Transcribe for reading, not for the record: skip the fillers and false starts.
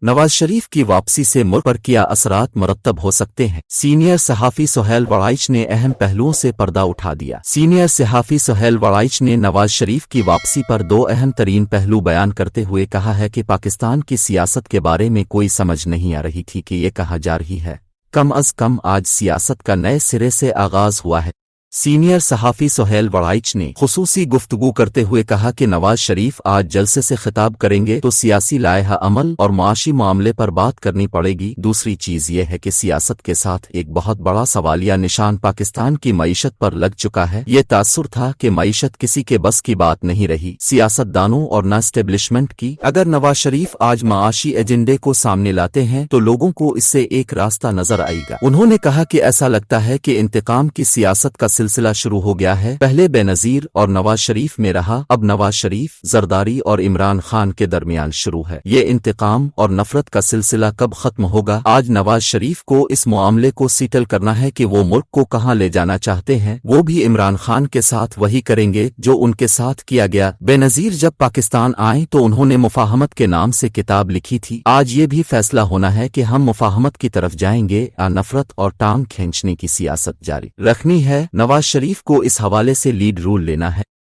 نواز شریف کی واپسی سے ملک پر کیا اثرات مرتب ہو سکتے ہیں؟ سینئر صحافی سہیل وڑائچ نے اہم پہلوؤں سے پردہ اٹھا دیا۔ سینئر صحافی سہیل وڑائچ نے نواز شریف کی واپسی پر دو اہم ترین پہلو بیان کرتے ہوئے کہا ہے کہ پاکستان کی سیاست کے بارے میں کوئی سمجھ نہیں آ رہی تھی کہ یہ کہا جا رہی ہے کم از کم آج سیاست کا نئے سرے سے آغاز ہوا ہے۔ سینئر صحافی سہیل وڑائچ نے خصوصی گفتگو کرتے ہوئے کہا کہ نواز شریف آج جلسے سے خطاب کریں گے تو سیاسی لائحہ عمل اور معاشی معاملے پر بات کرنی پڑے گی۔ دوسری چیز یہ ہے کہ سیاست کے ساتھ ایک بہت بڑا سوالیہ نشان پاکستان کی معیشت پر لگ چکا ہے۔ یہ تاثر تھا کہ معیشت کسی کے بس کی بات نہیں رہی، سیاست دانوں اور نہ اسٹیبلشمنٹ کی۔ اگر نواز شریف آج معاشی ایجنڈے کو سامنے لاتے ہیں تو لوگوں کو اس سے ایک راستہ نظر آئے گا۔ انہوں نے کہا کہ ایسا لگتا ہے کہ انتقام کی سیاست کا سلسلہ شروع ہو گیا ہے، پہلے بے نظیر اور نواز شریف میں رہا، اب نواز شریف، زرداری اور عمران خان کے درمیان شروع ہے۔ یہ انتقام اور نفرت کا سلسلہ کب ختم ہوگا؟ آج نواز شریف کو اس معاملے کو سیٹل کرنا ہے کہ وہ ملک کو کہاں لے جانا چاہتے ہیں۔ وہ بھی عمران خان کے ساتھ وہی کریں گے جو ان کے ساتھ کیا گیا۔ بے نظیر جب پاکستان آئیں تو انہوں نے مفاہمت کے نام سے کتاب لکھی تھی۔ آج یہ بھی فیصلہ ہونا ہے کہ ہم مفاہمت کی طرف جائیں گے یا نفرت اور ٹانگ کھینچنے کی سیاست جاری رکھنی ہے۔ نواز شریف کو اس حوالے سے لیڈ رول لینا ہے۔